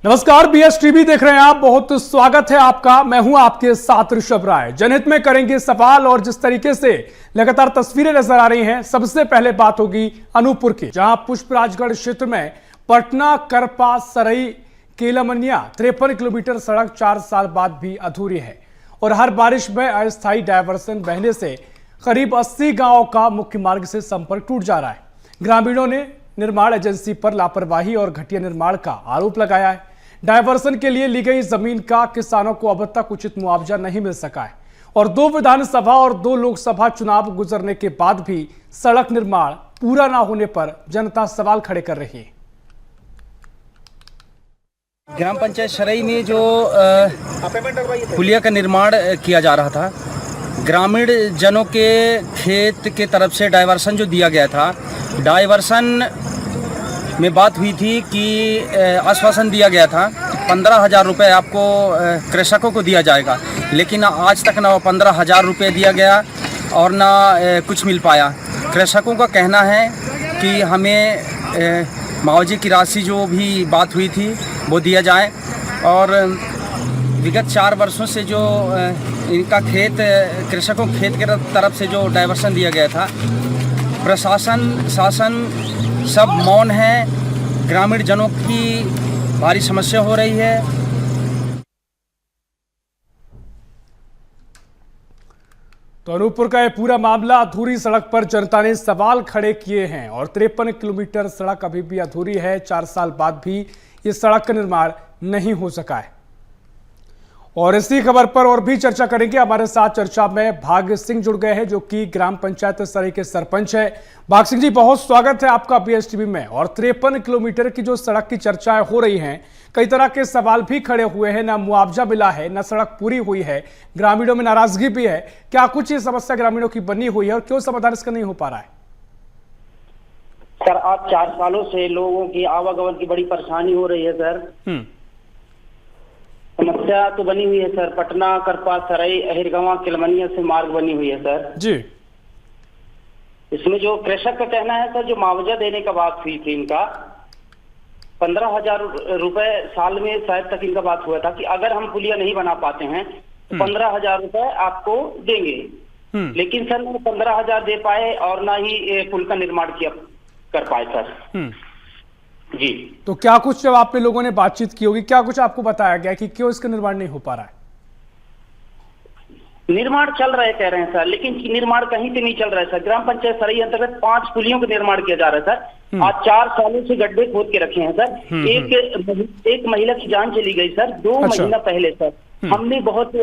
नमस्कार, BS TV देख रहे हैं आप। बहुत स्वागत है आपका। मैं हूं आपके साथ ऋषभ राय। जनहित में करेंगे सवाल और जिस तरीके से लगातार तस्वीरें नजर आ रही हैं, सबसे पहले बात होगी अनूपपुर की, जहां पुष्पराजगढ़ क्षेत्र में पटना करपा सरई केलमनिया 53 किलोमीटर सड़क 4 साल बाद भी अधूरी है और हर बारिश में अस्थायी डायवर्सन बहने से करीब 80 गांवों का मुख्य मार्ग से संपर्क टूट जा रहा है। ग्रामीणों ने निर्माण एजेंसी पर लापरवाही और घटिया निर्माण का आरोप लगाया है। डायवर्सन के लिए ली गई जमीन का किसानों को अब तक उचित मुआवजा नहीं मिल सका है और 2 विधानसभा और 2 लोकसभा चुनाव गुजरने के बाद भी सड़क निर्माण पूरा ना होने पर जनता सवाल खड़े कर रही है। ग्राम पंचायत सरई में जो पुलिया का निर्माण किया जा रहा था, ग्रामीण जनों के खेत के तरफ से डायवर्सन जो दिया गया था, डायवर्सन में बात हुई थी कि आश्वासन दिया गया था 15,000 रुपये आपको कृषकों को दिया जाएगा, लेकिन आज तक ना 15,000 रुपये दिया गया और ना कुछ मिल पाया। कृषकों का कहना है कि हमें मुआवजे की राशि जो भी बात हुई थी वो दिया जाए और विगत 4 वर्षों से जो इनका कृषकों खेत के तरफ से जो डायवर्सन दिया गया था, प्रशासन शासन सब मौन है। ग्रामीण जनों की भारी समस्या हो रही है। तो अनूपपुर का यह पूरा मामला, अधूरी सड़क पर जनता ने सवाल खड़े किए हैं और 53 किलोमीटर सड़क अभी भी अधूरी है। 4 साल बाद भी ये सड़क का निर्माण नहीं हो सका है और इसी खबर पर और भी चर्चा करेंगे। हमारे साथ चर्चा में भाग सिंह जुड़ गए हैं, जो कि ग्राम पंचायत सरई के सरपंच है। भाग सिंह जी, बहुत स्वागत है आपका बीएस टीवी में। और 53 किलोमीटर की जो सड़क की चर्चाएं हो रही हैं, कई तरह के सवाल भी खड़े हुए हैं, ना मुआवजा मिला है, ना सड़क पूरी हुई है, ग्रामीणों में नाराजगी भी है। क्या कुछ ये समस्या ग्रामीणों की बनी हुई है और क्यों समाधान इसका नहीं हो पा रहा है? सर, आज 4 सालों से लोगों की आवागमन की बड़ी परेशानी हो रही है सर। समस्या तो बनी हुई है सर। पटना करपा सरई अहिरगंवा केलमनिया से मार्ग बनी हुई है सर जी। इसमें जो कृषक का कहना है सर, जो मुआवजा देने का बात हुई थी इनका 15,000 रुपए साल में शायद तक इनका बात हुआ था कि अगर हम पुलिया नहीं बना पाते हैं तो 15,000 रुपए आपको देंगे। लेकिन सर वो 15,000 दे पाए और ना ही पुल का निर्माण किया कर पाए सर जी। तो क्या कुछ जब आप लोगों ने बातचीत की होगी, क्या कुछ आपको बताया गया कि क्यों इसका निर्माण नहीं हो पा रहा है? निर्माण चल रहा है कह रहे हैं सर, लेकिन निर्माण कहीं से नहीं चल रहा है सर। ग्राम पंचायत सरई अंतर्गत 5 पुलियों का निर्माण किया जा रहा है सर। आज 4 सालों से गड्ढे खोद के रखे हैं सर। एक महिला की जान चली गई सर 2 महीना पहले सर। हमने बहुत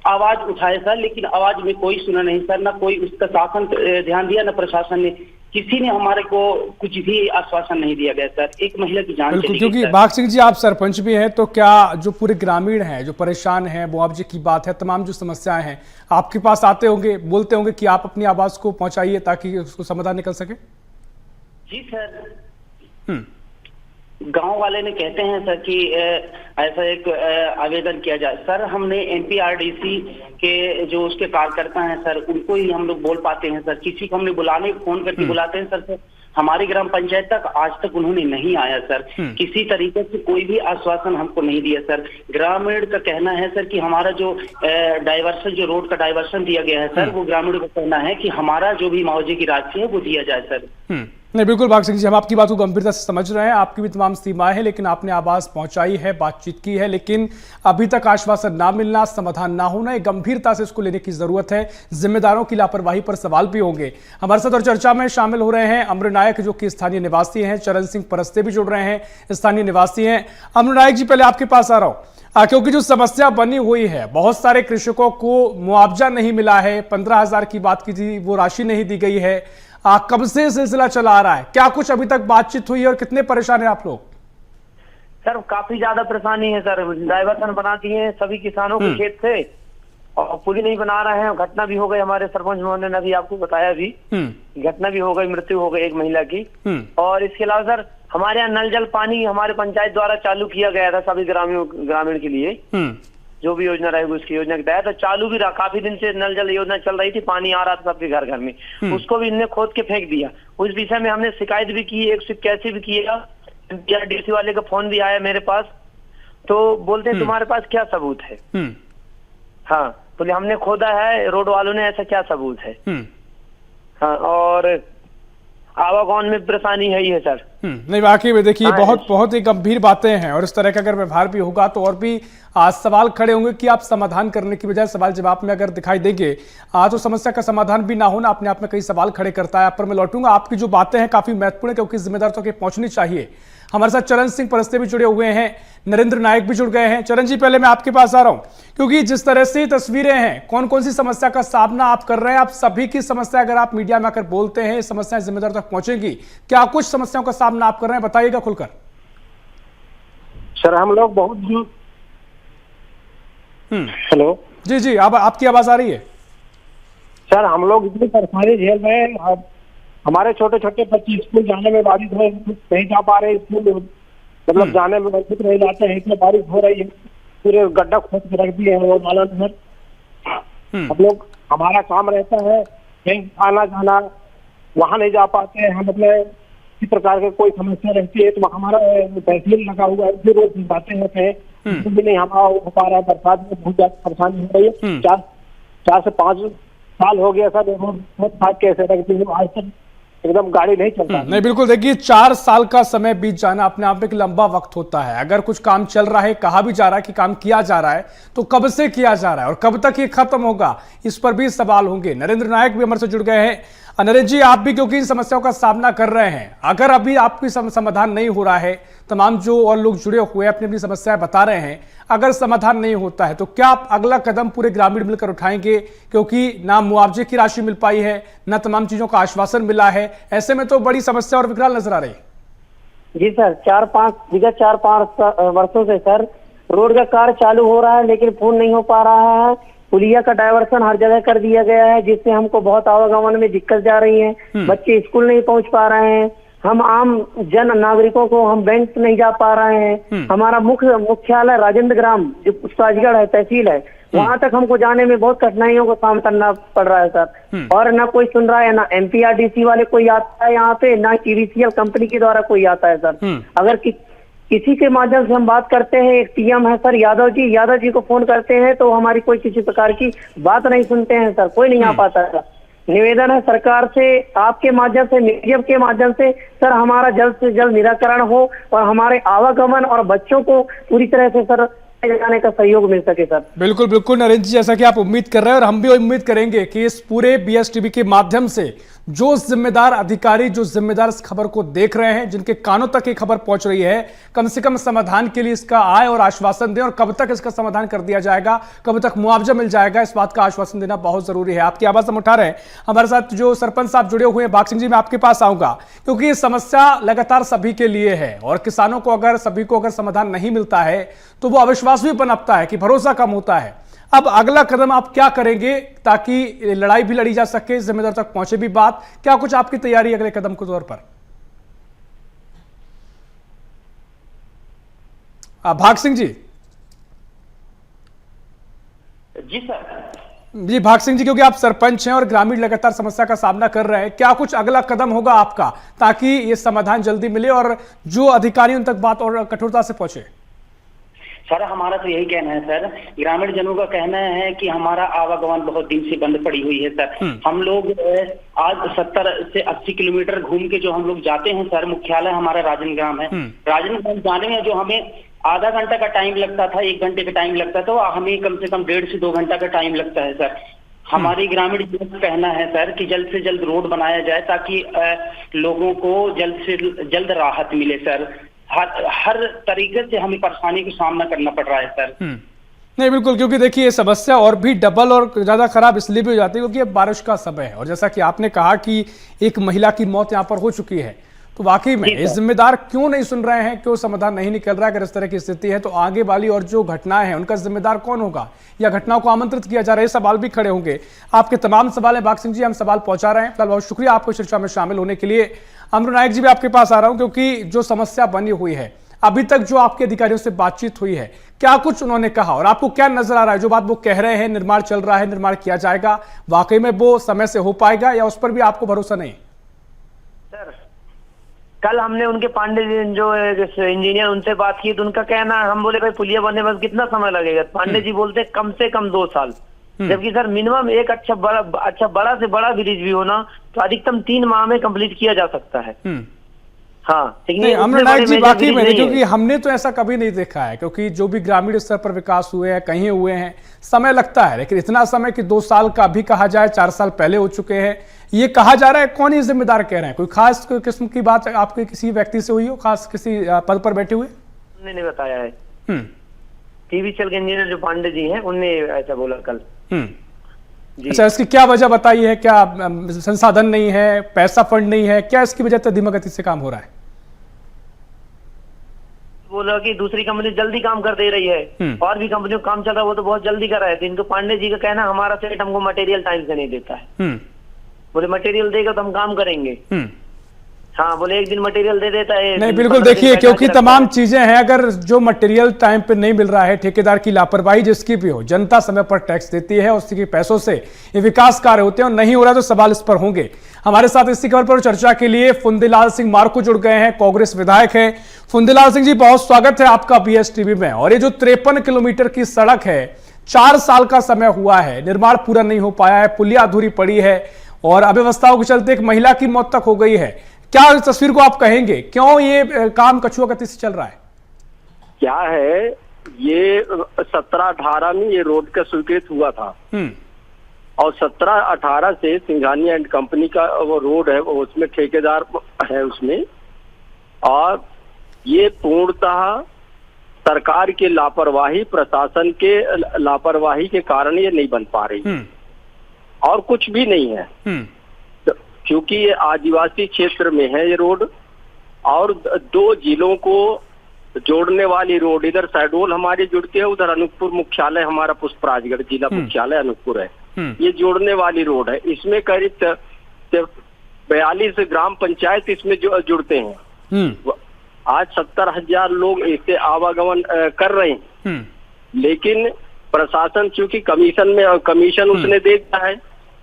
आवाज उठाए सर, लेकिन आवाज में कोई सुना नहीं सर। ना कोई उसका शासन ध्यान दिया, ना प्रशासन ने, किसी ने हमारे को कुछ भी आश्वासन नहीं दिया गया सर। एक महिला की जान चली गई। क्योंकि भाग सिंह जी, आप सरपंच भी हैं, तो क्या जो पूरे ग्रामीण हैं जो परेशान हैं, मुआवजे की बात है, तमाम जो समस्याएं हैं, आपके पास आते होंगे, बोलते होंगे कि आप अपनी आवाज को पहुंचाइए ताकि उसको समाधान निकल सके? जी सर, गांव वाले ने कहते हैं सर कि ऐसा एक आवेदन किया जाए सर। हमने एनपीआरडीसी के जो उसके कार्यकर्ता हैं सर, उनको ही हम लोग बोल पाते हैं सर। किसी को हमने फोन करके बुलाते हैं सर। हमारी ग्राम पंचायत तक आज तक उन्होंने नहीं आया सर। किसी तरीके से कोई भी आश्वासन हमको नहीं दिया सर। ग्रामीण का कहना है सर कि हमारा जो डाइवर्सन, जो रोड का डाइवर्सन दिया गया है सर, वो ग्रामीण का कहना है कि हमारा जो भी मुआवजे की राशि है वो दिया जाए सर। नहीं, बिल्कुल भाग सिंह जी, हम आपकी बात को गंभीरता से समझ रहे हैं। आपकी भी तमाम सीमाएं हैं, लेकिन आपने आवाज पहुंचाई है, बातचीत की है, लेकिन अभी तक आश्वासन ना मिलना, समाधान ना होना, एक गंभीरता से इसको लेने की जरूरत है। जिम्मेदारों की लापरवाही पर सवाल भी होंगे। हमारे साथ और चर्चा में शामिल हो रहे हैं अमर नायक, जो कि स्थानीय निवासी हैं। चरण सिंह परस्ते भी जुड़ रहे हैं, स्थानीय निवासी हैं। अमर नायक जी, पहले आपके पास आ रहा हूं, क्योंकि जो समस्या बनी हुई है, बहुत सारे कृषकों को मुआवजा नहीं मिला है। 15,000 की बात की थी, वो राशि नहीं दी गई है। कब से सिलसिला चला आ रहा है? क्या कुछ अभी तक बातचीत हुई है और कितने परेशान हैं आप लोग? सर, काफी ज्यादा परेशानी है सर। डाइवर्सन बना दिए हैं सभी किसानों के खेत से और पुली नहीं बना रहे हैं। घटना भी हो गई, हमारे सरपंच महोदय ने अभी आपको बताया भी, घटना भी हो गई, मृत्यु हो गई एक महिला की। और इसके अलावा सर, हमारे यहाँ नल जल पानी हमारे पंचायत द्वारा चालू किया गया था सभी ग्रामीण के लिए। जो भी योजना रहेगी उसकी योजना के तहत चालू भी रहा। काफी दिन से नल जल योजना चल रही थी, पानी आ रहा था सबके घर घर में। उसको भी इनने खोद के फेंक दिया। उस विषय में हमने शिकायत भी की, 181 भी किया डीसी वाले का फोन भी आया मेरे पास, तो बोलते हैं तुम्हारे पास क्या सबूत है। हाँ, बोले हमने खोदा है, रोड वालों ने, ऐसा क्या सबूत है। हाँ, और आवागमन में परेशानी है ही है सर। नहीं, वाकई में देखिए बहुत ही गंभीर बातें हैं, और इस तरह का अगर व्यवहार भी होगा तो और भी आज सवाल खड़े होंगे कि आप समाधान करने की बजाय सवाल जवाब में अगर दिखाई देंगे तो समस्या का समाधान भी ना होना अपने आप में कई सवाल खड़े करता है। आप पर मैं लौटूंगा, आपकी जो बातें हैं काफी महत्वपूर्ण है, क्योंकि जिम्मेदार तक पहुंचनी चाहिए। हमारे साथ चरण सिंह परस्ते भी जुड़े हुए हैं, नरेंद्र नायक भी जुड़ गए हैं। चरण जी, पहले मैं आपके पास आ रहा हूं, क्योंकि जिस तरह से तस्वीरें हैं, कौन कौन सी समस्या का सामना आप कर रहे हैं, आप सभी की समस्या अगर आप मीडिया में आकर बोलते हैं, समस्याएं जिम्मेदार तक पहुंचेंगी, क्या कुछ समस्याओं का सामना आप कर रहे हैं, बताइएगा खुलकर। सर हम लोग बहुत हेलो जी जी, अब आपकी आवाज आ रही है। सर, हम लोग इतनी परेशानी झेल रहे हैं। अब हमारे छोटे छोटे बच्चे स्कूल जाने में बारिश हो, नहीं जा पा रहे स्कूल, मतलब जाने में वंचित रह जाते हैं, इतनी बारिश हो रही है, पूरे गड्ढा खोद के रख दिए हैं रोड वाला ने सर। हम लोग, हमारा काम रहता है बैंक आना जाना, वहाँ नहीं जा पाते हैं हम, अपने इस प्रकार के कोई समस्या रहती है तो हमारा तहसील लगा हुआ है, फिर रोज बातें होते हैं, भी नहीं हमारा हो पा रहा है। बरसात में बहुत ज्यादा परेशानी हो रही है। 4 से 5 साल हो गया सर, रोड बहुत खाद कैसे रखती है, आज तक एकदम गाड़ी नहीं चलता। नहीं, बिल्कुल देखिए, 4 साल का समय बीत जाना अपने आप में एक लंबा वक्त होता है। अगर कुछ काम चल रहा है, कहा भी जा रहा है कि काम किया जा रहा है, तो कब से किया जा रहा है और कब तक ये खत्म होगा, इस पर भी सवाल होंगे। नरेंद्र नायक भी हमारे से जुड़ गए हैं। नरेंद्र जी, आप भी क्योंकि इन समस्याओं का सामना कर रहे हैं, अगर अभी आपकी समाधान नहीं हो रहा है, तमाम जो और लोग जुड़े हुए अपनी अपनी समस्याएं बता रहे हैं, अगर समाधान नहीं होता है तो क्या आप अगला कदम पूरे ग्रामीण मिलकर उठाएंगे? क्योंकि ना मुआवजे की राशि मिल पाई है, ना तमाम चीजों का आश्वासन मिला है, ऐसे में तो बड़ी समस्या और विकराल नजर आ रही है। जी सर, 4-5 वर्षों से सर रोड का कार्य चालू हो रहा है, लेकिन पूर्ण नहीं हो पा रहा है। पुलिया का डायवर्सन हर जगह कर दिया गया है, जिससे हमको बहुत आवागमन में दिक्कत जा रही है। बच्चे स्कूल नहीं पहुंच पा रहे हैं, हम आम जन नागरिकों को, हम बैंक नहीं जा पा रहे हैं। हमारा मुख्यालय राजेंद्र ग्राम जो साजगढ़ है, तहसील है, वहां तक हमको जाने में बहुत कठिनाइयों का सामना करना पड़ रहा है सर। और ना कोई सुन रहा है, ना MPRDC वाले कोई आता है यहाँ पे, ना TVCL कंपनी के द्वारा कोई आता है सर। अगर किसी के माध्यम से हम बात करते हैं, एक PM है सर यादव जी को फोन करते हैं तो हमारी कोई किसी प्रकार की बात नहीं सुनते हैं सर, कोई नहीं आ पाता सर। निवेदन है सरकार से, आपके माध्यम से, मीडिया के माध्यम से सर, हमारा जल्द से जल्द निराकरण हो और हमारे आवागमन और बच्चों को पूरी तरह से सर जाने का सहयोग मिल सके सर। बिल्कुल बिल्कुल नरेंद्र जी, जैसा कि आप उम्मीद कर रहे हैं और हम भी उम्मीद करेंगे कि इस पूरे BSTV के माध्यम से जो जिम्मेदार अधिकारी, जो जिम्मेदार इस खबर को देख रहे हैं, जिनके कानों तक ये खबर पहुंच रही है, कम से कम समाधान के लिए इसका आए और आश्वासन दें। और कब तक इसका समाधान कर दिया जाएगा, कब तक मुआवजा मिल जाएगा, इस बात का आश्वासन देना बहुत जरूरी है। आपकी आवाज हम उठा रहे हैं। हमारे साथ जो सरपंच साहब जुड़े हुए हैं, भाग सिंह जी, मैं आपके पास आऊंगा, क्योंकि ये समस्या लगातार सभी के लिए है और किसानों को अगर, सभी को अगर समाधान नहीं मिलता है तो वो अविश्वास भी पनपता है कि भरोसा कम होता है। अब अगला कदम आप क्या करेंगे ताकि लड़ाई भी लड़ी जा सके, जिम्मेदार तक पहुंचे भी बात, क्या कुछ आपकी तैयारी अगले कदम के तौर पर? भाग सिंह जी। जी सर। जी भाग सिंह जी, क्योंकि आप सरपंच हैं और ग्रामीण लगातार समस्या का सामना कर रहे हैं, क्या कुछ अगला कदम होगा आपका ताकि ये समाधान जल्दी मिले और जो अधिकारियों तक बात और कठोरता से पहुंचे? सर, हमारा तो यही कहना है सर, ग्रामीण जनों का कहना है कि हमारा आवागमन बहुत दिन से बंद पड़ी हुई है सर। हम लोग आज 70 से 80 किलोमीटर घूम के जो हम लोग जाते हैं सर, मुख्यालय हमारा राजेंद्र ग्राम है। राजेंद्र ग्राम जाने में जो हमें आधा घंटा का टाइम लगता था, 1 घंटे का टाइम लगता था, हमें कम से कम 1.5 से 2 घंटा का टाइम लगता है सर। हमारी ग्रामीण जनों का कहना है सर कि जल्द से जल्द रोड बनाया जाए ताकि लोगों को जल्द से जल्द राहत मिले सर। हर तरीके से हमें परेशानी का सामना करना पड़ रहा है सर। नहीं बिल्कुल, क्योंकि देखिए ये समस्या और भी डबल और ज्यादा खराब इसलिए भी हो जाती है क्योंकि अब बारिश का समय है और जैसा कि आपने कहा कि एक महिला की मौत यहाँ पर हो चुकी है, तो वाकई में ये जिम्मेदार क्यों नहीं सुन रहे हैं, क्यों समाधान नहीं निकल रहा है? अगर इस तरह की स्थिति है तो आगे वाली और जो घटनाएं हैं उनका जिम्मेदार कौन होगा, या घटनाओं को आमंत्रित किया जा रहा है? सवाल भी खड़े होंगे। आपके तमाम सवाल है भाग सिंह जी, हम सवाल पहुंचा रहे हैं। फिलहाल बहुत शुक्रिया आपको चर्चा में शामिल होने के लिए। अमर नायक जी भी आपके पास आ रहा हूं, क्योंकि जो समस्या बनी हुई है, अभी तक जो आपके अधिकारियों से बातचीत हुई है, क्या कुछ उन्होंने कहा और आपको क्या नजर आ रहा है? जो बात वो कह रहे हैं, निर्माण चल रहा है, निर्माण किया जाएगा, वाकई में वो समय से हो पाएगा या उस पर भी आपको भरोसा नहीं? सर, कल हमने उनके पांडे जी जो इंजीनियर उनसे बात की तो उनका कहना, हम बोले भाई पुलिया बनने में कितना समय लगेगा, पांडे जी बोलते कम से कम 2 साल, जबकि सर मिनिमम एक अच्छा बड़ा से बड़ा ब्रिज भी होना तो अधिकतम 3 माह में कंप्लीट किया जा सकता है। हाँ, नहीं अमरनाथ जी वाकई में नहीं, क्योंकि हमने तो ऐसा कभी नहीं देखा है, क्योंकि जो भी ग्रामीण स्तर पर विकास हुए हैं कहीं हुए हैं समय लगता है, लेकिन इतना समय कि 2 साल का भी कहा जाए, 4 साल पहले हो चुके हैं ये कहा जा रहा है। कौन ये जिम्मेदार कह रहे हैं? कोई खास कोई किस्म की बात आपके किसी व्यक्ति से हुई हो, खास किसी पद पर बैठे हुए? उन्होंने नहीं बताया है। टीवी चल के इंजीनियर जो पांडे जी हैं उनने ऐसा बोला कल। अच्छा, इसकी क्या वजह बताई है? क्या संसाधन नहीं है, पैसा फंड नहीं है, क्या इसकी वजह से धीमा गति से काम हो रहा है? बोला कि दूसरी कंपनी जल्दी काम कर दे रही है और भी कंपनियों का काम चल रहा है, वो तो बहुत जल्दी कर रहा है। तो इनको पांडे जी का कहना हमारा सेट हमको मटेरियल टाइम से नहीं देता है। बोले मटेरियल देगा तो हम काम करेंगे। हाँ, बोले एक दिन मटेरियल दे देता है। नहीं बिल्कुल, देखिए क्योंकि तमाम चीजें हैं, अगर जो मटेरियल टाइम पे नहीं मिल रहा है, ठेकेदार की लापरवाही जिसकी भी हो, जनता समय पर टैक्स देती है, उसी के पैसों से ये विकास कार्य होते हैं और नहीं हो रहा तो सवाल इस पर होंगे। हमारे साथ इसी खबर पर चर्चा के लिए फुंदीलाल सिंह मार्को जुड़ गए हैं, कांग्रेस विधायक है। फुंदीलाल सिंह जी, बहुत स्वागत है आपका BS टीवी में। और ये जो 53 किलोमीटर की सड़क है, 4 साल का समय हुआ है, निर्माण पूरा नहीं हो पाया है, पुलिया अधूरी पड़ी है और अव्यवस्थाओं के चलते एक महिला की मौत तक हो गई है। क्या इस तस्वीर को आप कहेंगे, क्यों ये काम कछुआ गति से चल रहा है? क्या है, ये 17-18 में ये रोड का स्वीकृत हुआ था और 17-18 से सिंघानिया एंड कंपनी का वो रोड है, वो उसमें ठेकेदार है उसमें, और ये पूर्णतः सरकार की लापरवाही, प्रशासन के लापरवाही के कारण ये नहीं बन पा रही और कुछ भी नहीं है। क्योंकि ये आदिवासी क्षेत्र में है ये रोड और 2 जिलों को जोड़ने वाली रोड, इधर शहडोल हमारे जुड़ते हैं, उधर अनूपपुर मुख्यालय हमारा पुष्पराजगढ़ जिला मुख्यालय अनूपपुर है, ये जोड़ने वाली रोड है। इसमें करीब 42 ग्राम पंचायत इसमें जुड़ते हैं। आज 70,000 लोग इससे आवागमन कर रहे हैं, लेकिन प्रशासन चूंकि कमीशन उसने दे दिया है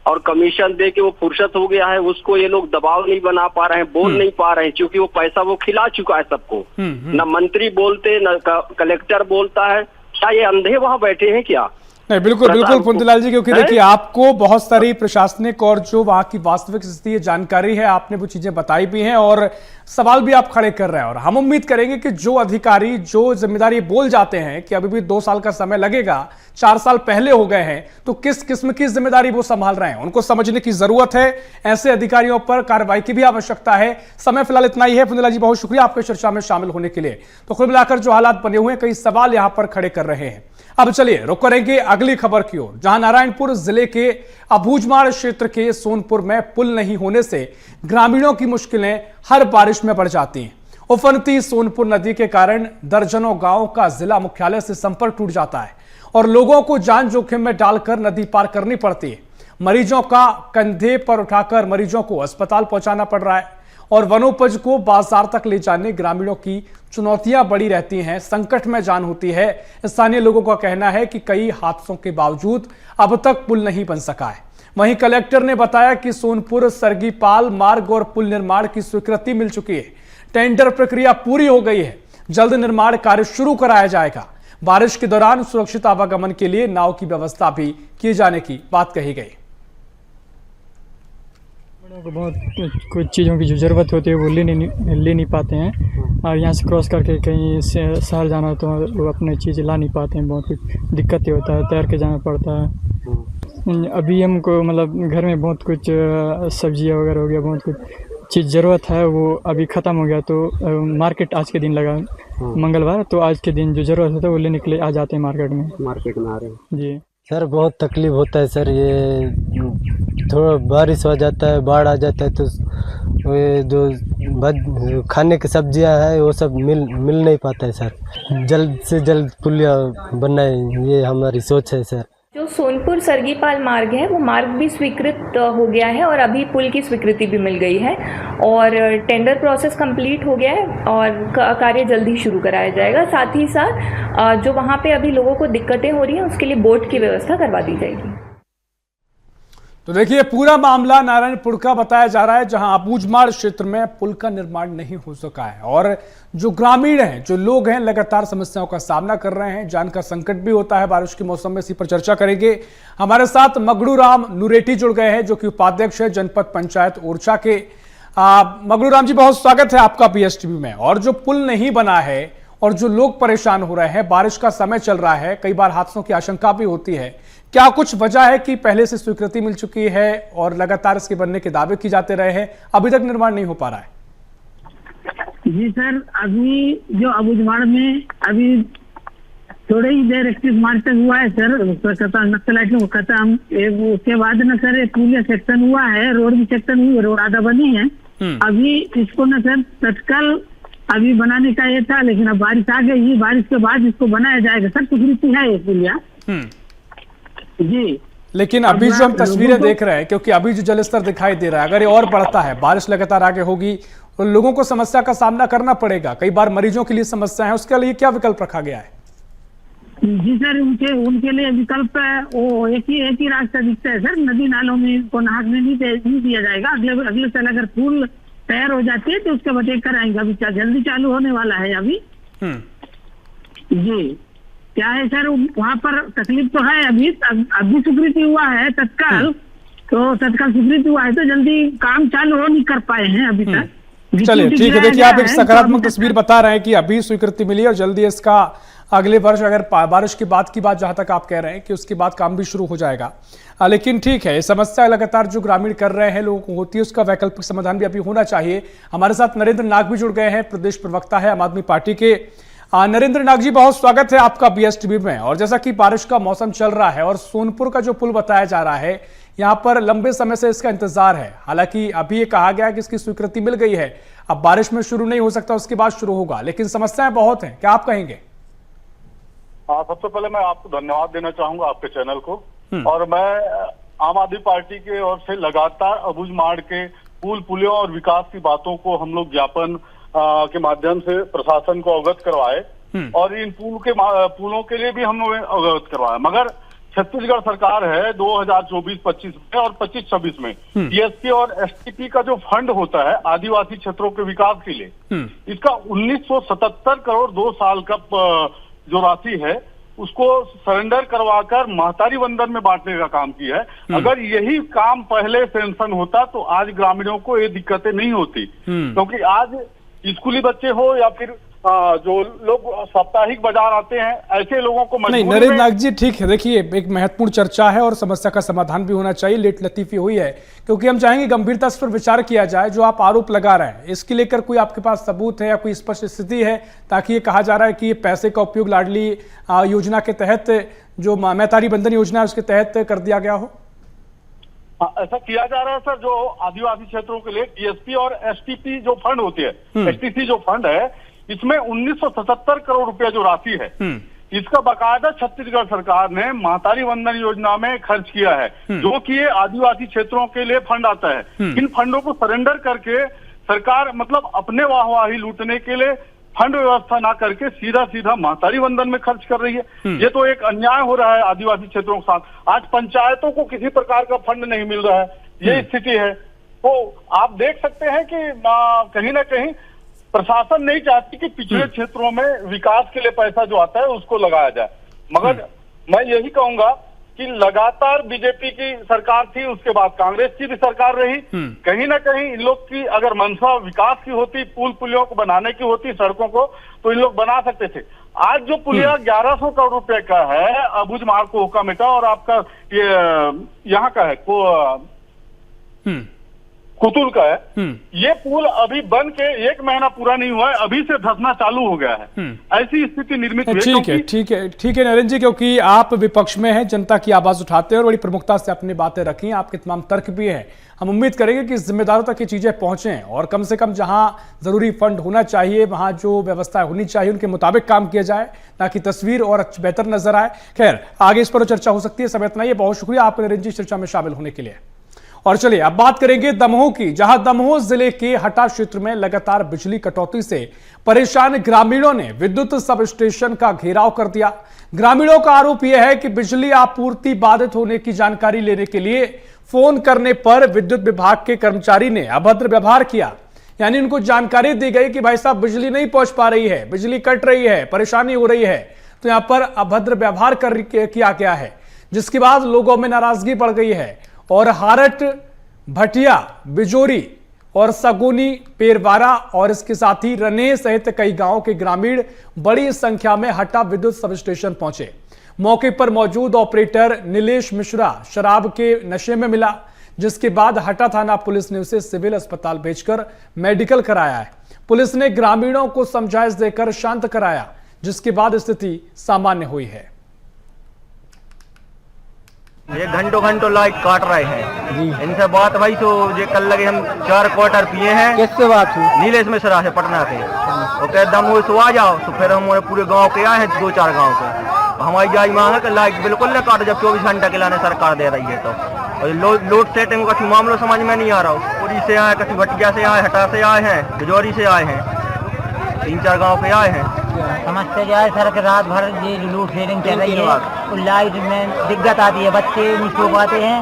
और कमीशन दे के वो फुर्सत हो गया है, उसको ये लोग दबाव नहीं बना पा रहे हैं, बोल नहीं पा रहे हैं, क्योंकि वो पैसा वो खिला चुका है सबको। न मंत्री बोलते, न कलेक्टर बोलता है। क्या ये अंधे वहां बैठे हैं क्या? नहीं बिल्कुल बिल्कुल फुंदीलाल जी, क्योंकि देखिए आपको बहुत सारी प्रशासनिक और जो वहां की वास्तविक स्थिति जानकारी है, आपने वो चीजें बताई भी हैं और सवाल भी आप खड़े कर रहे हैं। और हम उम्मीद करेंगे कि जो अधिकारी जो जिम्मेदारी बोल जाते हैं कि अभी भी 2 साल का समय लगेगा, 4 साल पहले हो गए हैं, तो किस किस्म की जिम्मेदारी वो संभाल रहे हैं, उनको समझने की जरूरत है। ऐसे अधिकारियों पर कार्रवाई की भी आवश्यकता है। समय फिलहाल इतना ही है। फुंदीलाल जी, बहुत शुक्रिया आपके चर्चा में शामिल होने के लिए। तो कुल मिलाकर जो हालात बने हुए हैं, कई सवाल यहां पर खड़े कर रहे हैं। अब चलिए रुक करेंगे अगली खबर की ओर, जहां नारायणपुर जिले के अबूझमाड़ क्षेत्र के सोनपुर में पुल नहीं होने से ग्रामीणों की मुश्किलें हर बारिश में बढ़ जाती हैं। उफनती सोनपुर नदी के कारण दर्जनों गांवों का जिला मुख्यालय से संपर्क टूट जाता है और लोगों को जान जोखिम में डालकर नदी पार करनी पड़ती है। मरीजों का कंधे पर उठाकर मरीजों को अस्पताल पहुंचाना पड़ रहा है और वनोपज को बाजार तक ले जाने ग्रामीणों की चुनौतियां बड़ी रहती हैं, संकट में जान होती है। स्थानीय लोगों का कहना है कि कई हादसों के बावजूद अब तक पुल नहीं बन सका है। वहीं कलेक्टर ने बताया कि सोनपुर सरगीपाल मार्ग और पुल निर्माण की स्वीकृति मिल चुकी है, टेंडर प्रक्रिया पूरी हो गई है, जल्द निर्माण कार्य शुरू कराया जाएगा। बारिश के दौरान सुरक्षित आवागमन के लिए नाव की व्यवस्था भी किए जाने की बात कही गई। को बहुत कुछ चीज़ों की जो ज़रूरत होती है वो ले नहीं पाते हैं और यहाँ से क्रॉस करके कहीं शहर जाना हो तो वो अपने चीज़ें ला नहीं पाते हैं। बहुत कुछ दिक्कत ही होता है, तैर के जाना पड़ता है। अभी हमको मतलब घर में बहुत कुछ सब्जियाँ वगैरह हो गया, बहुत कुछ चीज़ ज़रूरत है वो अभी ख़त्म हो गया। तो मार्केट आज के दिन लगा मंगलवार, तो आज के दिन जो ज़रूरत होता है वो लेने के लिए आ जाते हैं मार्केट में आ रहे हैं जी। सर बहुत तकलीफ होता है सर, ये थोड़ा बारिश हो जाता है, बाढ़ आ जाता है तो ये जो खाने की सब्जियां है वो सब मिल नहीं पाता है सर। जल्द से जल्द पुलिया बनाए, ये हमारी सोच है सर। जो सोनपुर सरगीपाल मार्ग है वो मार्ग भी स्वीकृत हो गया है और अभी पुल की स्वीकृति भी मिल गई है और टेंडर प्रोसेस कंप्लीट हो गया है और कार्य जल्दी शुरू कराया जाएगा। साथ ही साथ जो वहाँ पे अभी लोगों को दिक्कतें हो रही हैं उसके लिए बोट की व्यवस्था करवा दी जाएगी। तो देखिए पूरा मामला नारायणपुर का बताया जा रहा है, जहां अबूझमाड़ क्षेत्र में पुल का निर्माण नहीं हो सका है और जो ग्रामीण हैं, जो लोग हैं, लगातार समस्याओं का सामना कर रहे हैं। जान का संकट भी होता है बारिश के मौसम में। इसी पर चर्चा करेंगे। हमारे साथ मगड़ू राम नुरेटी जुड़ गए हैं, जो कि उपाध्यक्ष है जनपद पंचायत ओरछा के। मगड़ू राम जी, बहुत स्वागत है आपका पीएसटीवी में। और जो पुल नहीं बना है और जो लोग परेशान हो रहे हैं, बारिश का समय चल रहा है, कई बार हादसों की आशंका भी होती है, क्या कुछ वजह है कि पहले से स्वीकृति मिल चुकी है और लगातार इसके बनने के दावे किए जाते रहे हैं, अभी तक निर्माण नहीं हो पा रहा है? जी सर, अभी जो अबूझमाड़ में अभी थोड़े ही देर 31 मार्च तक हुआ है सर, नक्सलाइटों को खत्म। उसके बाद न सर पुलिया सेक्शन हुआ है, रोड भी सेक्शन हुई है, रोड आधा बनी है। अभी इसको न सर तत्काल अभी बनाने का ये था, लेकिन अब बारिश आ गई। बारिश के बाद इसको बनाया जाएगा सर, स्वीकृति है ये पुलिया जी। लेकिन अभी जो हम तस्वीरें देख रहे हैं, क्योंकि अभी जो जलस्तर दिखाई दे रहा है, अगर ये और बढ़ता है, बारिश लगातार आगे होगी तो लोगों को समस्या का सामना करना पड़ेगा। कई बार मरीजों के लिए समस्या है, उसके लिए क्या विकल्प रखा गया है? जी सर, उनके लिए विकल्प वो एक ही रास्ता दिखता है सर, नदी नालों में को नहाने नहीं दिया जाएगा। अगले साल अगर पुल तैयार हो जाती है तो उसके बटेक कराएंगे। अभी जल्दी चालू होने वाला है अभी जी। क्या है सर, वहाँ पर तकलीफ तो है। अभी स्वीकृति हुआ है तत्काल, तो तत्काल स्वीकृति हुआ है तो जल्दी काम चालू हो नहीं कर पाए हैं अभी तक। चलिए ठीक है। देखिए आप एक सकारात्मक तस्वीर बता रहे हैं कि अभी स्वीकृति मिली और जल्दी इसका अगले वर्ष, अगर बारिश के बाद की बात जहां तक आप कह रहे हैं कि उसके बाद काम भी शुरू हो जाएगा। लेकिन ठीक है, ये समस्या लगातार जो ग्रामीण कर रहे हैं, लोगों को होती है, उसका वैकल्पिक समाधान भी अभी होना चाहिए। हमारे साथ नरेंद्र नाग भी जुड़ गए हैं, प्रदेश प्रवक्ता है आम आदमी पार्टी के। नरेंद्र नाग जी, बहुत स्वागत है आपका पीएसटीवी में। और जैसा कि बारिश का मौसम चल रहा है और सोनपुर का जो पुल बताया जा रहा है, यहाँ पर लंबे समय से इसका इंतजार है। हालांकि अभी ये कहा गया कि इसकी स्वीकृति मिल गई है, अब बारिश में शुरू नहीं हो सकता, उसके बाद शुरू होगा, लेकिन समस्याएं बहुत हैं, क्या आप कहेंगे? सबसे पहले मैं आपको धन्यवाद देना चाहूंगा, आपके चैनल को। और मैं आम आदमी पार्टी के ओर से लगातार अबूझमाड़ के पुल पुलियों और विकास की बातों को हम लोग ज्ञापन के माध्यम से प्रशासन को अवगत करवाए और इन पुलों के लिए भी हम लोग अवगत करवाए। मगर छत्तीसगढ़ सरकार है 2024-25 में और 25-26 में टीएसपी और एसटीपी का जो फंड होता है आदिवासी क्षेत्रों के विकास के लिए, इसका 1977 करोड़ 2 साल का जो राशि है उसको सरेंडर करवाकर महतारी वंदन में बांटने का काम किया है। अगर यही काम पहले सेंक्शन होता तो आज ग्रामीणों को ये दिक्कतें नहीं होती, क्योंकि आज स्कूली बच्चे हो या फिर जो लोग साप्ताहिक बाजार आते हैं, ऐसे लोगों को नहीं। नरेंद्र नाग जी, ठीक है, देखिए एक महत्वपूर्ण चर्चा है और समस्या का समाधान भी होना चाहिए। लेट लतीफी हुई है, क्योंकि हम चाहेंगे गंभीरता इस पर विचार किया जाए। जो आप आरोप लगा रहे हैं, इसके लेकर कोई आपके पास सबूत है या कोई स्पष्ट स्थिति है, ताकि ये कहा जा रहा है कि ये पैसे का उपयोग लाडली योजना के तहत, जो महतारी बंधन योजना है उसके तहत कर दिया गया हो? ऐसा किया जा रहा है सर। जो आदिवासी क्षेत्रों के लिए टीएसपी और एसटीपी जो फंड होती है, एसटीसी जो फंड है, इसमें 1977 करोड़ रुपया जो राशि है, इसका बकायदा छत्तीसगढ़ सरकार ने महतारी वंदन योजना में खर्च किया है, जो कि ये आदिवासी क्षेत्रों के लिए फंड आता है। इन फंडों को सरेंडर करके सरकार मतलब अपने वाहवाही लूटने के लिए फंड व्यवस्था ना करके सीधा महतारी वंदन में खर्च कर रही है। ये तो एक अन्याय हो रहा है आदिवासी क्षेत्रों के साथ। आज पंचायतों को किसी प्रकार का फंड नहीं मिल रहा है, ये स्थिति है। तो आप देख सकते हैं कि कहीं ना कहीं प्रशासन नहीं चाहती कि पिछड़े क्षेत्रों में विकास के लिए पैसा जो आता है उसको लगाया जाए। मगर मैं यही कहूंगा कि लगातार बीजेपी की सरकार थी, उसके बाद कांग्रेस की भी सरकार रही। कहीं ना कहीं इन लोग की अगर मंशा विकास की होती, पुल पुलियों को बनाने की होती, सड़कों को, तो इन लोग बना सकते थे। आज जो पुलिया 1100 करोड़ रुपए का है, अबूझमाड़ को कोकामेटा और आपका ये यहाँ का है कुतुल का है, ये पुल अभी बन के 1 महीना पूरा नहीं हुआ है, अभी से धंसना चालू हो गया है। ऐसी स्थिति निर्मित हुई है। ठीक है नरेंद्र जी, क्योंकि आप विपक्ष में हैं, जनता की आवाज उठाते हैं और बड़ी प्रमुखता से अपनी बातें रखी, आपके तमाम तर्क भी हैं। हम उम्मीद करेंगे कि जिम्मेदारों तक ये चीजें पहुंचे और कम से कम जहां जरूरी फंड होना चाहिए, वहां जो व्यवस्था होनी चाहिए, उनके मुताबिक काम किया जाए, ताकि तस्वीर और बेहतर नजर आए। खैर, आगे इस पर चर्चा हो सकती है। समय इतना ही, बहुत शुक्रिया आपका नरेंद्र जी चर्चा में शामिल होने के लिए। और चलिए अब बात करेंगे दमोह की, जहां दमोह जिले के हटा क्षेत्र में लगातार बिजली कटौती से परेशान ग्रामीणों ने विद्युत सब स्टेशन का घेराव कर दिया। ग्रामीणों का आरोप यह है कि बिजली आपूर्ति बाधित होने की जानकारी लेने के लिए फोन करने पर विद्युत विभाग के कर्मचारी ने अभद्र व्यवहार किया। यानी उनको जानकारी दी गई कि भाई साहब बिजली नहीं पहुंच पा रही है, बिजली कट रही है, परेशानी हो रही है, तो यहां पर अभद्र व्यवहार किया गया है, जिसके बाद लोगों में नाराजगी बढ़ गई है और हारट, भटिया, बिजोरी और सगुनी, पेरवारा और इसके साथ ही रने सहित कई गांवों के ग्रामीण बड़ी संख्या में हटा विद्युत सब स्टेशन पहुंचे। मौके पर मौजूद ऑपरेटर नीलेश मिश्रा शराब के नशे में मिला, जिसके बाद हटा थाना पुलिस ने उसे सिविल अस्पताल भेजकर मेडिकल कराया है। पुलिस ने ग्रामीणों को समझाइश देकर शांत कराया, जिसके बाद स्थिति सामान्य हुई है। ये घंटों लाइट काट रहे हैं जी। इनसे बात भाई तो ये कल लगे हम 4 क्वार्टर पिए हैं। किससे बात हुई? नीलेश मिश्रा से पटना से। वो कहते दम तो आ जाओ, तो फिर हम पूरे गांव के आए हैं, 2-4 गांव के। हमारी जाई मांग है कि लाइट बिल्कुल न काटे जब 24 घंटा के लाने सरकार दे रही है। तो और लोड सेटिंग का मामला समझ में नहीं आ रहा। पूरी से आए, कभी भटिया से आए, हटा से आए हैं, बिजौरी से आए हैं, 3-4 गाँव के आए हैं। समझते जाए सर के रात भर ये लोड शेडिंग चल रही है और लाइट में दिक्कत आती है, बच्चे नहीं सो पाते हैं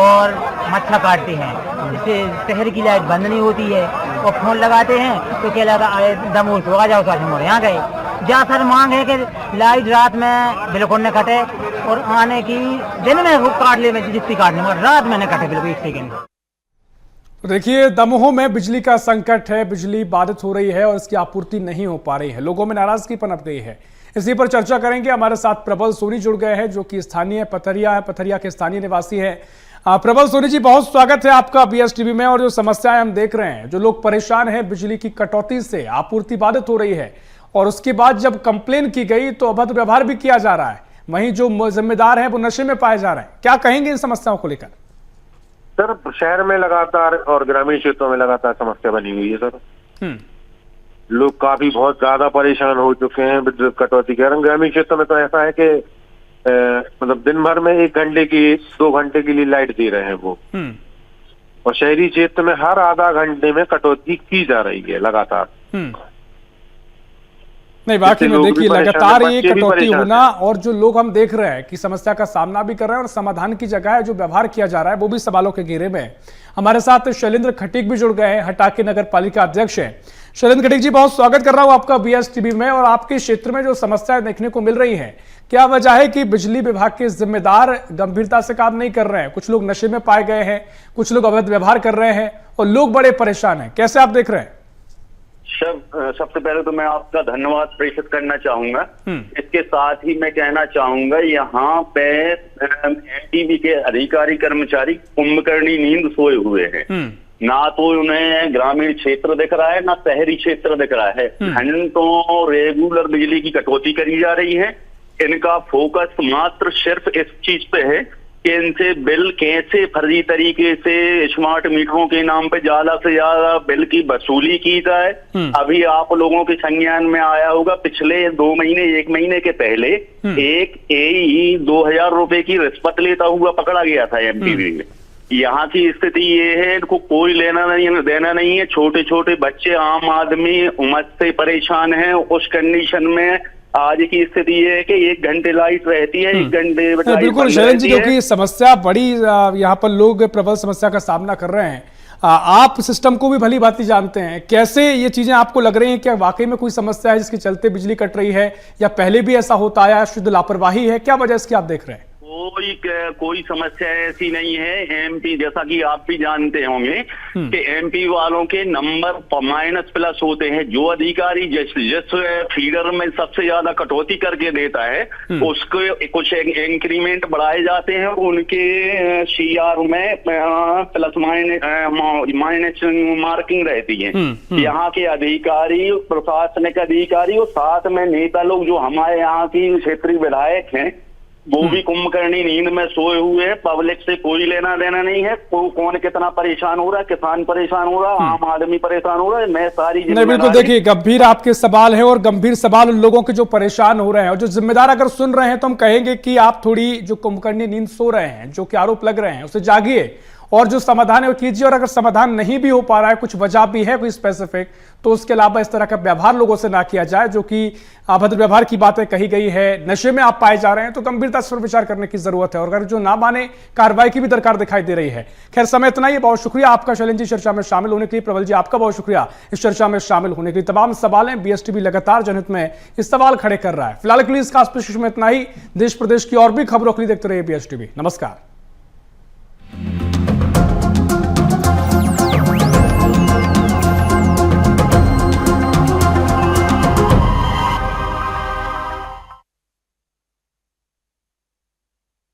और मच्छर काटते हैं। इससे शहर की लाइट बंद नहीं होती है और फोन लगाते हैं तो क्या लगा दमोह तो आ जाओ, तो हम यहाँ गए। जहाँ सर मांग है कि लाइट रात में बिल्कुल न कटे और आने की दिन में वो काट ले जितनी काटने मगर रात में न कटे बिल्कुल 1 सेकेंड। देखिए, दमोह में बिजली का संकट है, बिजली बाधित हो रही है और इसकी आपूर्ति नहीं हो पा रही है, लोगों में नाराजगी पनप गई है। इसी पर चर्चा करेंगे। हमारे साथ प्रबल सोनी जुड़ गए हैं, जो कि स्थानीय पथरिया के स्थानीय निवासी है। प्रबल सोनी जी, बहुत स्वागत है आपका BSTV में। और जो समस्याएं हम देख रहे हैं, जो लोग परेशान हैं बिजली की कटौती से, आपूर्ति बाधित हो रही है और उसके बाद जब कंप्लेन की गई तो अभद्र व्यवहार भी किया जा रहा है, वहीं जो जिम्मेदार है वो नशे में पाए जा रहे हैं। क्या कहेंगे इन समस्याओं को लेकर? सर, शहर में लगातार और ग्रामीण क्षेत्रों में लगातार समस्या बनी हुई है सर। लोग काफी बहुत ज्यादा परेशान हो चुके हैं विद्युत कटौती के कारण। ग्रामीण क्षेत्रों में तो ऐसा है कि मतलब दिन भर में 1 घंटे की 2 घंटे के लिए लाइट दे रहे हैं वो, और शहरी क्षेत्र में हर आधा घंटे में कटौती की जा रही है लगातार। नहीं, वाकई में देखिए लगातार ये कटौती होना और जो लोग हम देख रहे हैं कि समस्या का सामना भी कर रहे हैं और समाधान की जगह है जो व्यवहार किया जा रहा है वो भी सवालों के घेरे में है। हमारे साथ शैलेंद्र खटीक भी जुड़ गए हैं, हटा के नगर पालिका अध्यक्ष हैं। शैलेंद्र खटीक जी, बहुत स्वागत कर रहा हूं आपका BSTV में। और आपके क्षेत्र में जो समस्याएं देखने को मिल रही है, क्या वजह है कि बिजली विभाग के जिम्मेदार गंभीरता से काम नहीं कर रहे हैं? कुछ लोग नशे में पाए गए हैं, कुछ लोग अवैध व्यवहार कर रहे हैं और लोग बड़े परेशान हैं, कैसे आप देख रहे हैं? सबसे पहले तो मैं आपका धन्यवाद प्रेषित करना चाहूंगा। इसके साथ ही मैं कहना चाहूंगा, यहाँ पे NTV के अधिकारी कर्मचारी कुंभकर्णी नींद सोए हुए हैं। ना तो उन्हें ग्रामीण क्षेत्र दिख रहा है, ना शहरी क्षेत्र दिख रहा है। घंटों रेगुलर बिजली की कटौती करी जा रही है। इनका फोकस मात्र सिर्फ इस चीज पे है कि इनसे बिल कैसे फर्जी तरीके से स्मार्ट मीटरों के नाम पे ज्यादा से ज्यादा बिल की वसूली की जाए। अभी आप लोगों के संज्ञान में आया होगा, पिछले 2 महीने 1 महीने के पहले एक AE 2000 रुपए की रिश्वत लेता हुआ पकड़ा गया था MP में। यहाँ की स्थिति ये है, इनको कोई लेना नहीं देना नहीं है। छोटे छोटे बच्चे, आम आदमी उमस से परेशान है। उस कंडीशन में आज की स्थिति ये है कि 1 घंटे लाइट रहती है, 1 घंटे बिल्कुल शैलेंद्र जी, क्योंकि समस्या बड़ी यहाँ पर लोग प्रबल समस्या का सामना कर रहे हैं। आप सिस्टम को भी भली भांति जानते हैं, कैसे ये चीजें आपको लग रही हैं? क्या वाकई में कोई समस्या है जिसके चलते बिजली कट रही है, या पहले भी ऐसा होता आया, शुद्ध लापरवाही है? क्या वजह इसकी आप देख रहे हैं? कोई समस्या ऐसी नहीं है। MP, जैसा कि आप भी जानते होंगे कि MP वालों के नंबर -+ होते हैं। जो अधिकारी जिस फीडर में सबसे ज्यादा कटौती करके देता है उसको कुछ इंक्रीमेंट बढ़ाए जाते हैं, उनके CR में +- मार्किंग रहती है। यहाँ के अधिकारी, प्रशासनिक अधिकारी और साथ में नेता लोग जो हमारे यहाँ की क्षेत्रीय विधायक हैं, वो भी कुंभकर्णी नींद में सोए हुए हैं। पब्लिक से कोई लेना देना नहीं है। कौन कितना परेशान हो रहा है, किसान परेशान हो रहा है, आम आदमी परेशान हो रहा है। मैं सारी नहीं, बिल्कुल देखिए, गंभीर आपके सवाल है और गंभीर सवाल उन लोगों के जो परेशान हो रहे हैं और जो जिम्मेदार अगर सुन रहे हैं तो हम कहेंगे कि आप थोड़ी जो कुंभकर्णी नींद सो रहे हैं, जो कि आरोप लग रहे हैं, उसे जागिए और जो समाधान है वो कीजिए। और अगर समाधान नहीं भी हो पा रहा है, कुछ वजह भी है कोई स्पेसिफिक, तो उसके अलावा इस तरह का व्यवहार लोगों से ना किया जाए। जो कि अभद्र व्यवहार की बातें कही गई है, नशे में आप पाए जा रहे हैं, तो गंभीरता से विचार करने की जरूरत है। और अगर जो ना माने, कार्रवाई की भी दरकार दिखाई दे रही है। खैर, समय इतना ही। बहुत शुक्रिया आपका शैलेंद्र जी चर्चा में शामिल होने के लिए। प्रबल जी, आपका बहुत शुक्रिया इस चर्चा में शामिल होने के लिए। तमाम सवाल हैं, बीएसटीवी लगातार जनहित में इस सवाल खड़े कर रहा है। फिलहाल के लिए इस खास पेशकश में इतना ही। देश प्रदेश की और भी खबरों के लिए देखते रहिए बीएसटीवी। नमस्कार।